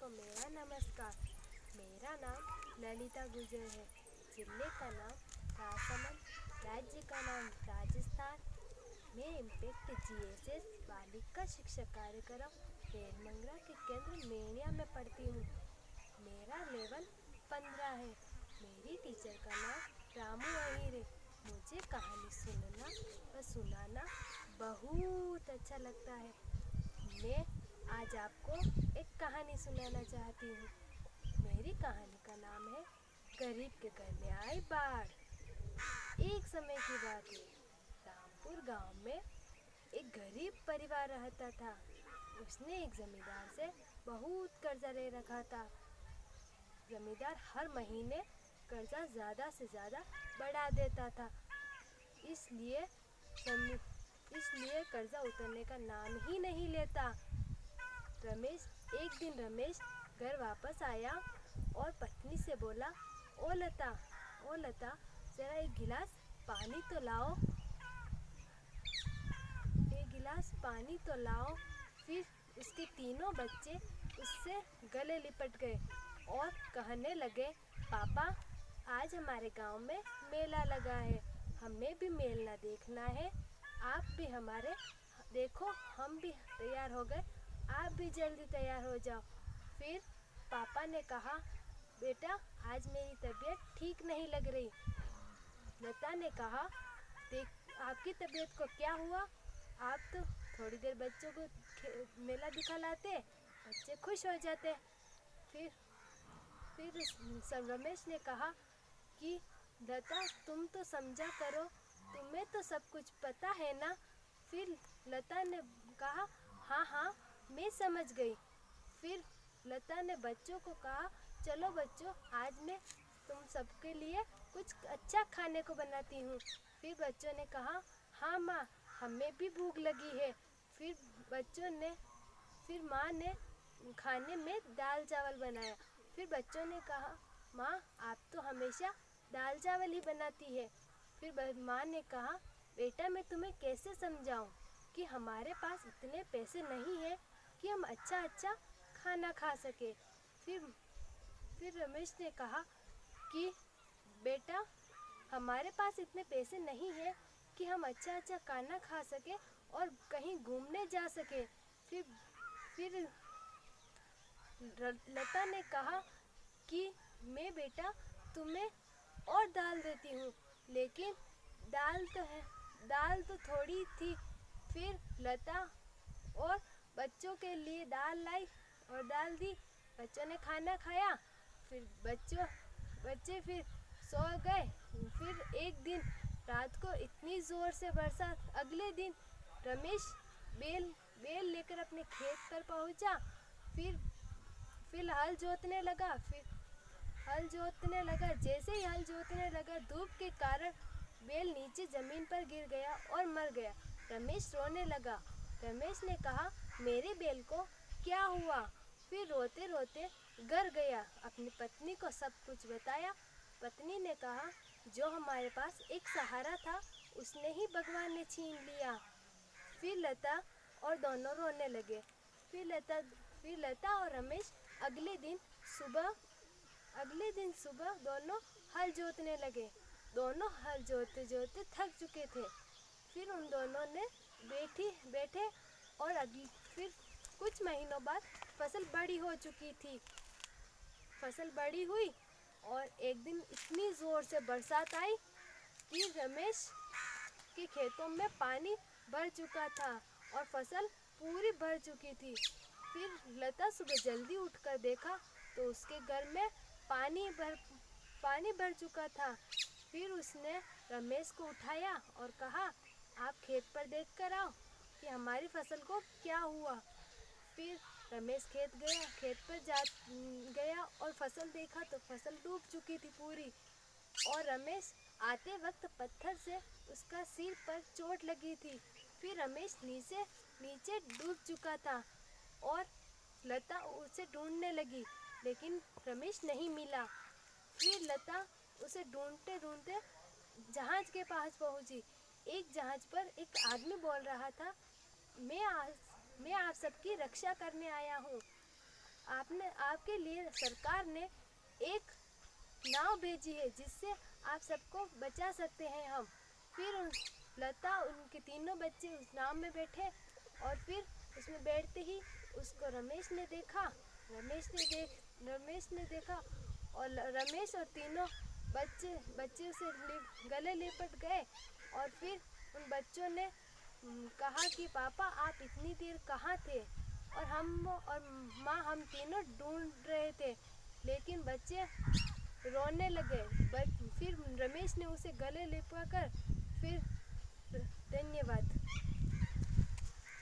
को मेरा नमस्कार। मेरा नाम ललिता गुर्जर है। जिले का नाम राजसमंद, राज्य का नाम राजस्थान। मैं इम्पैक्ट जीएसएस बालिका शिक्षा कार्यक्रम रेलमंगला के केंद्र मेणिया में पढ़ती हूँ। मेरा लेवल 15 है। मेरी टीचर का नाम रामू अहीर है। मुझे कहानी सुनना व सुनाना बहुत अच्छा लगता है। मैं आज आपको एक कहानी सुनाना चाहती हूँ। मेरी कहानी का नाम है गरीब के घर में आई बाढ़। एक समय की बात है, रामपुर गांव में एक गरीब परिवार रहता था। उसने एक जमींदार से बहुत कर्जा ले रखा था। जमींदार हर महीने कर्जा ज़्यादा से ज़्यादा बढ़ा देता था, इसलिए कर्जा उतरने का नाम ही नहीं लेता। एक दिन रमेश घर वापस आया और पत्नी से बोला, ओ लता, जरा एक गिलास पानी तो लाओ। फिर उसके तीनों बच्चे उससे गले लिपट गए और कहने लगे, पापा, आज हमारे गांव में मेला लगा है, हमें भी मेला देखना है। आप भी हमारे देखो, हम भी तैयार हो गए, आप भी जल्दी तैयार हो जाओ। फिर पापा ने कहा, बेटा, आज मेरी तबीयत ठीक नहीं लग रही। लता ने कहा, देख, आपकी तबीयत को क्या हुआ? आप तो थोड़ी देर बच्चों को मेला दिखा लाते, बच्चे खुश हो जाते। फिर रमेश ने कहा कि लता, तुम तो समझा करो, तुम्हें तो सब कुछ पता है ना। फिर लता ने कहा, हाँ, मैं समझ गई। फिर लता ने बच्चों को कहा, चलो बच्चों, आज मैं तुम सबके लिए कुछ अच्छा खाने को बनाती हूँ। फिर बच्चों ने कहा, हाँ माँ, हमें भी भूख लगी है। फिर माँ ने खाने में दाल चावल बनाया। फिर बच्चों ने कहा, माँ, आप तो हमेशा दाल चावल ही बनाती है। फिर माँ ने कहा, बेटा, मैं तुम्हें कैसे समझाऊं कि हमारे पास इतने पैसे नहीं है कि हम अच्छा खाना खा सके। फिर रमेश ने कहा कि बेटा, हमारे पास इतने पैसे नहीं है कि हम अच्छा खाना खा सके और कहीं घूमने जा सके। फिर लता ने कहा कि मैं बेटा तुम्हें और दाल देती हूँ, लेकिन दाल तो थोड़ी थी। फिर लता और बच्चों के लिए दाल लाई और दाल दी। बच्चों ने खाना खाया। फिर बच्चे फिर सो गए। फिर एक दिन रात को इतनी जोर से बरसात। अगले दिन रमेश बेल लेकर अपने खेत पर पहुंचा। फिर हल जोतने लगा। जैसे ही हल जोतने लगा, धूप के कारण बैल नीचे जमीन पर गिर गया और मर गया। रमेश रोने लगा। रमेश ने कहा, मेरे बैल को क्या हुआ? फिर रोते रोते घर गया, अपनी पत्नी को सब कुछ बताया। पत्नी ने कहा, जो हमारे पास एक सहारा था, उसने ही भगवान ने छीन लिया। फिर लता और दोनों रोने लगे। फिर लता और रमेश अगले दिन सुबह दोनों हल जोतने लगे। दोनों हल जोते जोते थक चुके थे। फिर उन दोनों ने बैठे और फिर कुछ महीनों बाद फसल बड़ी हो चुकी थी। फसल बड़ी हुई और एक दिन इतनी जोर से बरसात आई कि रमेश के खेतों में पानी भर चुका था और फसल पूरी भर चुकी थी। फिर लता सुबह जल्दी उठकर देखा तो उसके घर में पानी भर चुका था। फिर उसने रमेश को उठाया और कहा, आप खेत पर देख कर आओ कि हमारी फसल को क्या हुआ। फिर रमेश खेत पर गया और फसल देखा तो फसल डूब चुकी थी पूरी। और रमेश आते वक्त पत्थर से उसका सिर पर चोट लगी थी। फिर रमेश नीचे डूब चुका था और लता उसे ढूंढने लगी, लेकिन रमेश नहीं मिला। फिर लता उसे ढूंढते ढूंढते जहाज के पास पहुंची। एक जहाज पर एक आदमी बोल रहा था, मैं आप सबकी रक्षा करने आया हूँ। आपने आपके लिए सरकार ने एक नाव भेजी है जिससे आप सबको बचा सकते हैं हम। फिर लता उनके तीनों बच्चे उस नाव में बैठे और फिर उसमें बैठते ही उसको रमेश ने देखा। रमेश ने देखा और रमेश और तीनों बच्चे उसे गले लिपट गए। और फिर उन बच्चों ने कहा कि पापा आप इतनी देर कहाँ थे, और हम और माँ हम तीनों ढूंढ रहे थे। लेकिन बच्चे रोने लगे। फिर रमेश ने उसे गले लिपट कर फिर धन्यवाद।